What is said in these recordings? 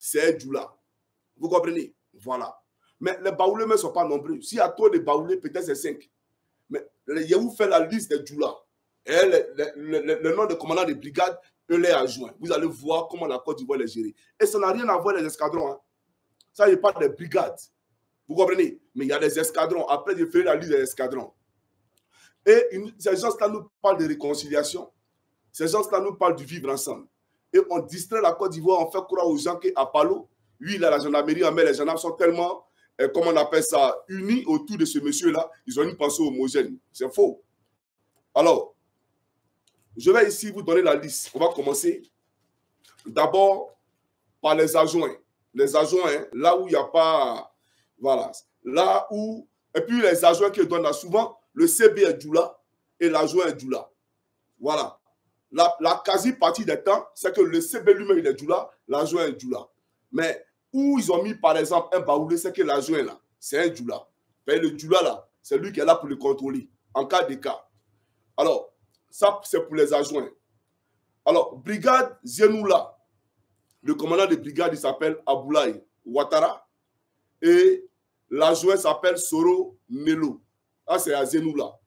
c'est un Djoula. Vous comprenez? Voilà. Mais les Baoulés ne sont pas nombreux. S'il y a trop de Baoulés, peut-être c'est 5. Mais les Yahou fait la liste des Djoula. Et le nom de commandant de brigade, eux les adjoints. Vous allez voir comment la Côte d'Ivoire les gérer. Et ça n'a rien à voir avec les escadrons. Hein. Ça, il n'y a pas de brigades. Vous comprenez? Mais il y a des escadrons. Après, je ferai la liste des escadrons. Et ces gens-là nous parlent de réconciliation. Ces gens-là nous parlent du vivre ensemble. Et on distrait la Côte d'Ivoire, on fait croire aux gens qu'à Palo, lui, là, la gendarmerie, mais les gendarmes sont tellement, comment on appelle ça, unis autour de ce monsieur-là. Ils ont une pensée homogène. C'est faux. Alors, je vais ici vous donner la liste. On va commencer d'abord par les adjoints. Les adjoints, hein, là où il n'y a pas... Voilà. Là où... Et puis les adjoints qui donnent là, souvent, le CB est Djoula et l'adjoint est Djoula. Voilà. La quasi-partie des temps, c'est que le CB lui-même il est Djoula, l'adjoint est Djoula. Mais où ils ont mis par exemple un Baoulé, c'est que l'adjoint là, c'est un Djoula. Mais le Djoula là, c'est lui qui est là pour le contrôler, en cas de cas. Alors, ça c'est pour les adjoints. Alors, brigade Zenoula, le commandant de brigade, il s'appelle Aboulaye Ouattara. Et l'adjoint s'appelle Soro Nelo. Ça, c'est à Zenoula.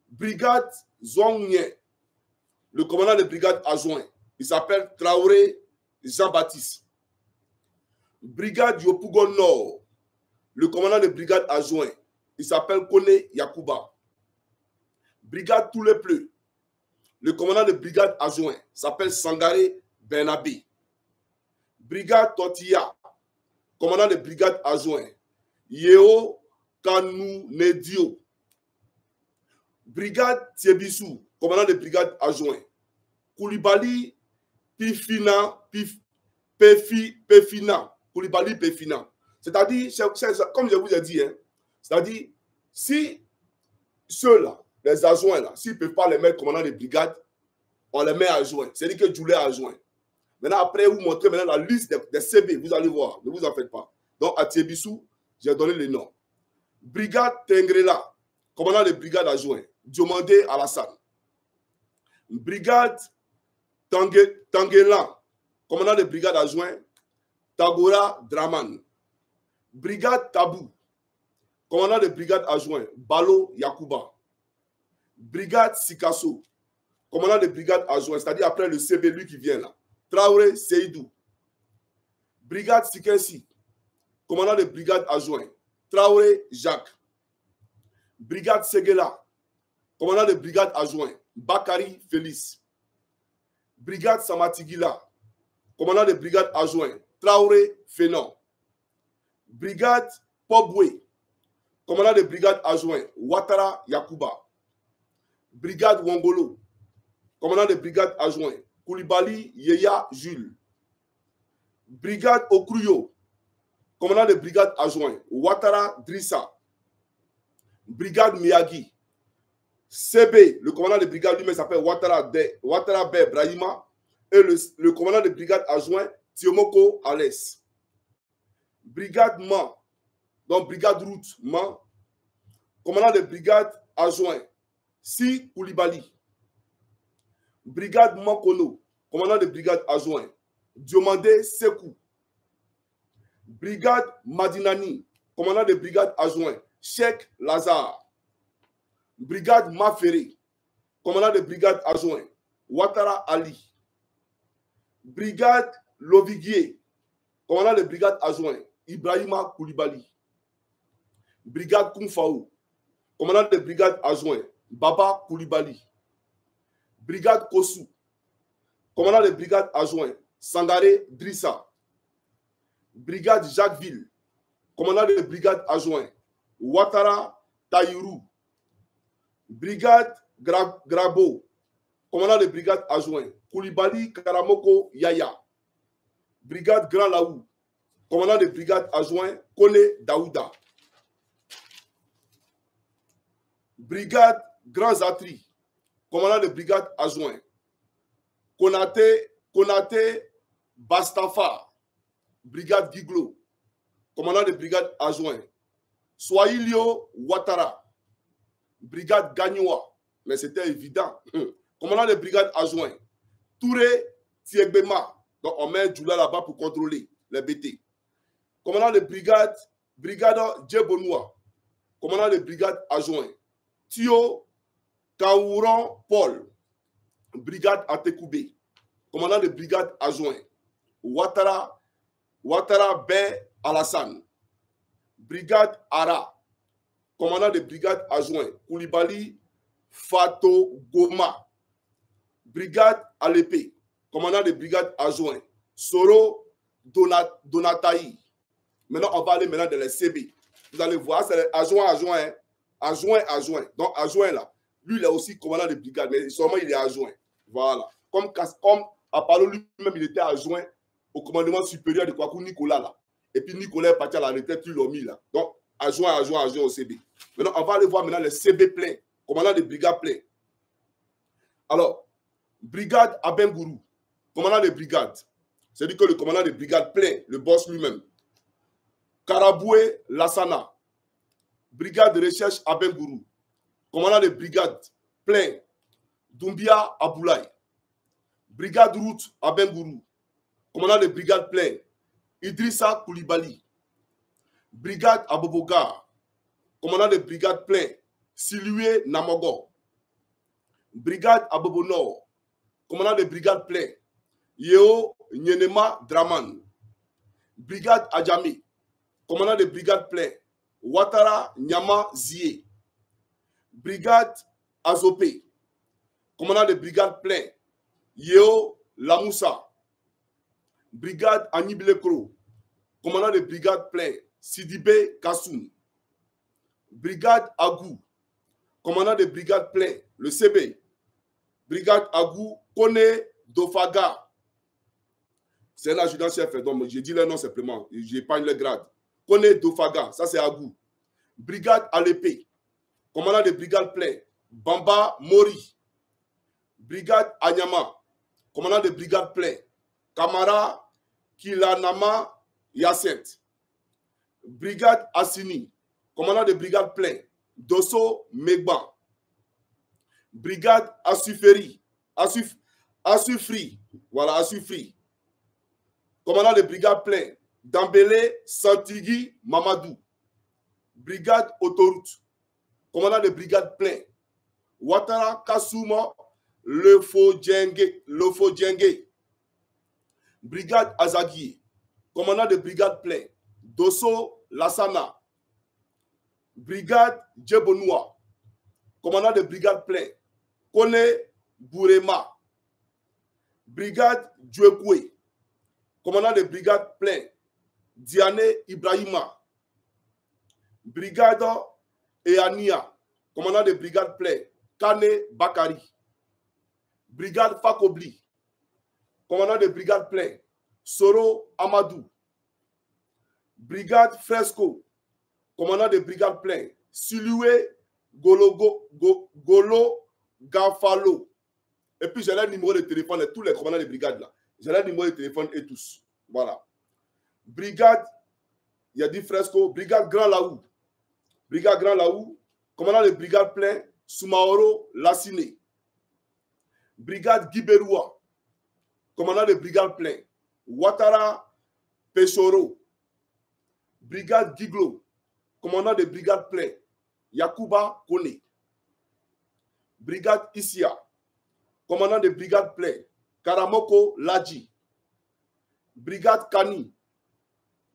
Brigade Zongye, le commandant de brigade adjoint, il s'appelle Traoré Jean-Baptiste. Brigade Yopougon Nord, le commandant de brigade adjoint, il s'appelle Kone Yakuba. Brigade Toulepleu, le commandant de brigade adjoint s'appelle Sangaré Bernabé. Brigade Tortilla, commandant de brigade adjoint, Yeo Kanou Nedio. Brigade Tiebissou, commandant de brigade adjoint, Koulibaly Pefina. Koulibaly Pefina. C'est-à-dire, comme je vous ai dit, hein, c'est-à-dire, si ceux-là, les adjoints-là, s'ils ne peuvent pas les mettre commandant de brigade, on les met adjoints. C'est-à-dire que Djoulé est adjoint. Maintenant, après, vous montrez maintenant la liste des CB, vous allez voir, ne vous en faites pas. Donc, à Tiebissou, j'ai donné les noms. Brigade Tengrela, commandant de brigade adjoint, Diomandé Alassane. Brigade Tanguelan, commandant de brigade adjoint, Tagora Draman. Brigade Tabou, commandant de brigade adjoint, Balo Yakuba. Brigade Sikasso, commandant de brigade adjoint, c'est-à-dire après le CB, lui qui vient là, Traoré Seydou. Brigade Sikensi, commandant de brigade adjoint, Traoré Jacques. Brigade Seguela, commandant de brigade adjoint, Bakari Félix. Brigade Samatigila, commandant de brigade adjoint, Traoré Fénon. Brigade Pobwe, commandant de brigade adjoint, Ouattara Yakuba. Brigade Wongolo, commandant de brigade adjoint, Koulibaly Yeya Jules. Brigade Okruyo, commandant de brigade adjoint, Ouattara Drissa. Brigade Miyagi. CB, le commandant de brigade lui-même s'appelle Ouattara Be Brahima. Et le commandant de brigade adjoint, Tiomoko Alès. Brigade Man, donc brigade route Man. Commandant de brigade adjoint, Si Koulibaly. Brigade Mankono, commandant de brigade adjoint, Diomandé Sekou. Brigade Madinani, commandant de brigade adjoint, Cheikh Lazare. Brigade Maféré, commandant de brigade adjoint, Ouattara Ali. Brigade Loviguier, commandant de brigade adjoint, Ibrahima Koulibaly. Brigade Koumfaou, commandant de brigade adjoint, Baba Koulibaly. Brigade Kossou, commandant de brigade adjoint, Sangaré Drissa. Brigade Jacquesville, commandant de brigade adjoint, Ouattara Taïrou. Brigade Grabo, commandant de brigade adjoint, Koulibaly Karamoko Yaya. Brigade Grand Laou, commandant de brigade adjoint, Kone Daouda. Brigade Grand Zatri, commandant de brigade adjoint, Konate Bastafa. Brigade Giglo, commandant de brigade adjoint, Swahilio Ouattara. Brigade Gagnoua, mais c'était évident. Commandant de brigade adjoint, Touré Tiegbema, Donc, on met Djoula là-bas pour contrôler les BT. Commandant de brigade, brigade Djebonoua. Commandant de brigade adjoint. Thio Kaouran Paul. Brigade Atekoubé. Commandant de brigade adjoint. Ouattara Bay Alassane. Brigade Ara. Commandant de brigade adjoint. Koulibaly Fato Goma. Brigade Alépé. Commandant de brigade adjoint. Soro Donataï. Maintenant, on va aller maintenant dans les CB. Vous allez voir, c'est adjoint. Adjoint. Donc, adjoint là. Lui, il est aussi commandant de brigade, mais seulement il est adjoint. Voilà. Comme Apollo lui-même, il était adjoint au commandement supérieur de Kwaku Nicolas là. Et puis Nicolas est parti à la retraite, il l'a mis là. Donc, adjoint au CB. Maintenant, on va aller voir maintenant les CB pleins. Commandant de brigade plein. Alors, brigade Abengourou. Commandant de brigade. C'est-à-dire que le commandant de brigade plein, le boss lui-même. Karaboué Lassana. Brigade de recherche Abengourou. Commandant de brigade plein. Doumbia Aboulaye. Brigade route Abengourou. Commandant de brigade plein. Idrissa Koulibaly. Brigade Aboboga. Commandant de brigade plein. Silué Namogo. Brigade Abobo Nord. Commandant de brigade plein. Yeo Nyenema Draman. Brigade Adjamé. Commandant de brigade plein. Ouattara Nyama Zie. Brigade Azopé. Commandant de brigade plein. Yeo Lamoussa. Brigade Anibilekro. Commandant de brigade plein. Sidibé Kassoum. Brigade Agou. Commandant de brigade plein. Le CB. Brigade Agou Kone Dofaga. C'est un adjudant-chef, donc j'ai dit le nom simplement. Je n'ai pas le grade. Kone Dofaga, ça c'est Agou. Brigade Alépé. Commandant de brigade plein. Bamba Mori. Brigade Anyama. Commandant de brigade plein. Kamara Kilanama Yacet. Brigade Assini. Commandant de brigade plein. Dosso Megba. Brigade Assufri. Voilà, Assufri. Commandant de brigade plein. Dambélé Santigui Mamadou. Brigade Autoroute. Commandant de brigade plein. Ouattara Kassouma Lefodjenge. Brigade Azagui. Commandant de brigade plein. Dosso Lassana. Brigade Djebonoua. Commandant de brigade plein. Kone Bourema. Brigade Djouekoué. Commandant de brigade plein. Diane Ibrahima. Brigade Eania. Commandant de brigade plein. Kane Bakari. Brigade Fakobli. Commandant de brigade plein. Soro Amadou. Brigade Fresco. Commandant de brigade plein. Silué Golo Gafalo. Et puis j'ai le numéro de téléphone de tous les commandants de brigade là. J'ai le numéro de téléphone et tous. Voilà. Brigade, il y a dit Fresco. Brigade Grand Laou. Brigade Grand Laou. Commandant de brigade plein. Soumaoro Lassiné. Brigade Giberoua. Commandant de brigade plein. Ouattara Pechoro. Brigade Giglo. Commandant de brigade plein. Yakuba Kone. Brigade Issia. Commandant de brigade plein. Karamoko Ladji. Brigade Kani.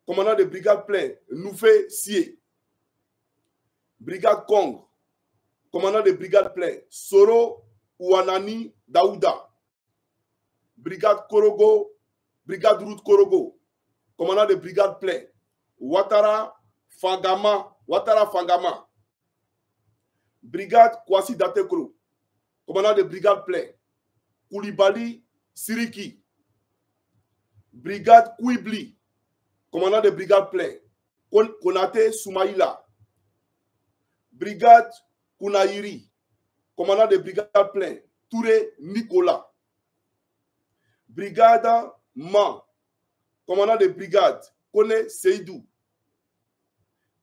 Commandant de brigade plein. Noufé Sie. Brigade Kong. Commandant de brigade plein. Soro Ouanani Daouda. Brigade Korogo. Brigade Route Korogo. Commandant de brigade plein. Ouattara Fangama. Brigade Kwasi Datekro. Commandant de brigade plein. Koulibaly Siriki. Brigade Kouibli. Commandant de brigade plein. Konate Soumaïla. Brigade Kounaïri. Commandant de brigade plein. Touré Nicolas. Brigade Man. Commandant de brigade. Kone Seydou.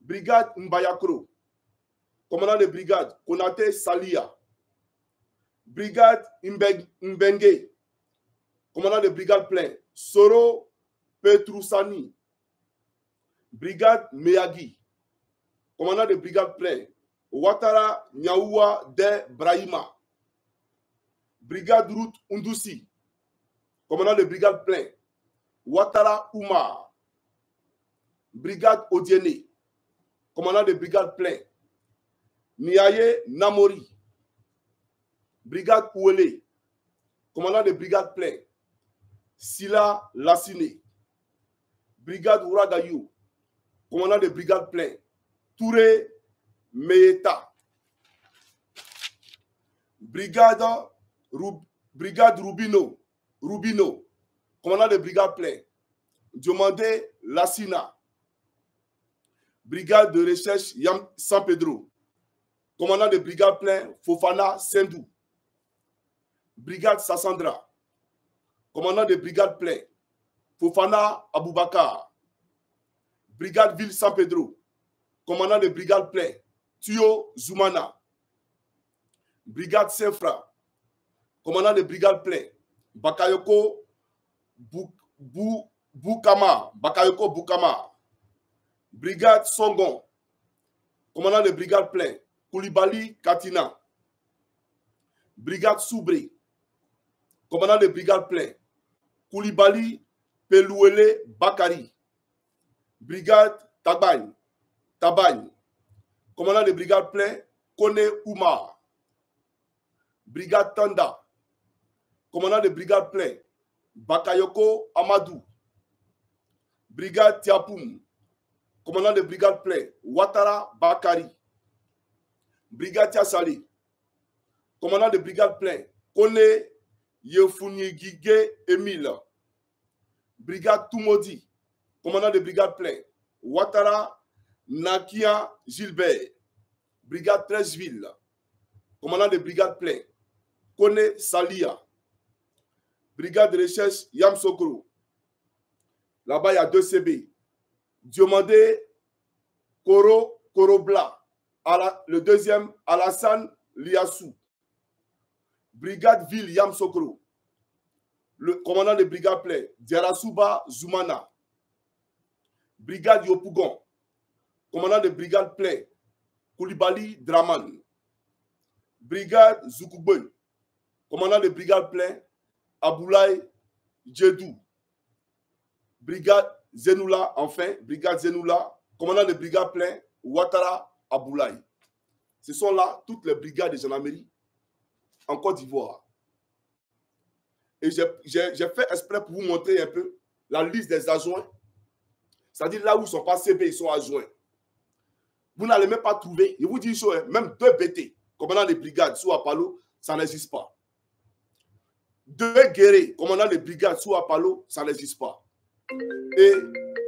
Brigade Mbayakro. Commandant de brigade. Konate Salia. Brigade Mbenge. Commandant de brigade plein. Soro Petrusani, brigade Meyagi, commandant de brigade plein, Ouattara Nyaoua de Brahima, brigade route Undusi, commandant de brigade plein, Ouattara Oumar, brigade Odiene, commandant de brigade plein, Niaye Namori, brigade Ouele, commandant de brigade plein, Sila Lassine, brigade Ouradayou, commandant de brigade plein, Touré Meeta, brigade Rubino, commandant de brigade plein, Diomandé Lassina, brigade de recherche Yam San Pedro, commandant de brigade plein, Fofana Sendou, brigade Sassandra, commandant de brigade plein, Fofana Aboubakar, brigade Ville San Pedro, commandant de brigade plein, Tuyo Zoumana, brigade Saint-Fra, commandant de brigade plein, Bakayoko Boukama, brigade Songon, commandant de brigade plein, Koulibaly Katina, brigade Soubré, commandant de brigade plein, Koulibaly Pelouele Bakari, brigade Tabagne, commandant de brigade plein, Kone Oumar, brigade Tanda, commandant de brigade plein, Bakayoko Amadou, brigade Tiapoum, commandant de brigade plein, Ouattara Bakari, brigade Tiasali, commandant de brigade plein, Kone Yefunigige Emile, brigade Toumodi, commandant de brigade plein, Ouattara Nakia Gilbert, brigade 13 villes, commandant de brigade plein, Kone Salia, brigade de recherche Yamsokro. Là-bas, il y a 2 CB. Diomandé Korobla. Le deuxième, Alassane Liassou. Brigade Ville Yamsokro. Le commandant de brigade plein, Diarasuba Zoumana. Brigade Yopougon. Commandant de brigade plein, Koulibaly Draman. Brigade Zoukouboué. Commandant de brigade plein, Aboulaye Djedou. Brigade Zenoula, enfin, brigade Zenoula, commandant de brigade plein, Ouattara Aboulaye. Ce sont là toutes les brigades de gendarmerie en Côte d'Ivoire. Et j'ai fait exprès pour vous montrer un peu la liste des adjoints. C'est-à-dire là où ils ne sont pas CB, ils sont adjoints. Vous n'allez même pas trouver, je vous dis une chose, même 2 BT, commandant de brigade sous Apalo, ça n'existe pas. 2 guerriers, commandant de brigade sous Apalo, ça n'existe pas. Et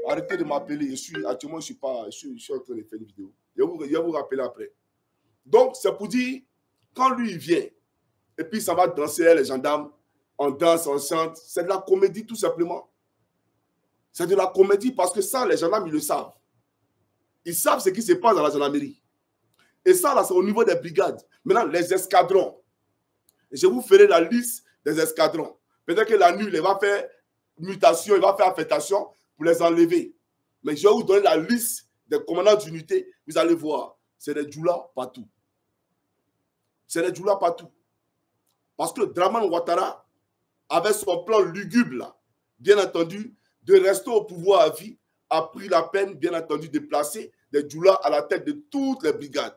arrêtez de m'appeler, actuellement je suis en train de faire une vidéo. Je vais vous rappeler après. Donc c'est pour dire, quand lui il vient, et puis ça va danser les gendarmes, on danse, on chante, c'est de la comédie tout simplement. C'est de la comédie parce que ça, les gendarmes, ils le savent. Ils savent ce qui se passe dans la gendarmerie. Et ça, là, c'est au niveau des brigades. Maintenant, les escadrons. Je vous ferai la liste des escadrons. Peut-être que la nuit, il va faire mutation, il va faire affectation pour les enlever. Mais je vais vous donner la liste des commandants d'unité. Vous allez voir, c'est des djoulas partout. C'est des djoulas partout. Parce que Draman Ouattara avait son plan lugubre, là, bien entendu, de rester au pouvoir à vie, a pris la peine, bien entendu, de placer des djoulas à la tête de toutes les brigades.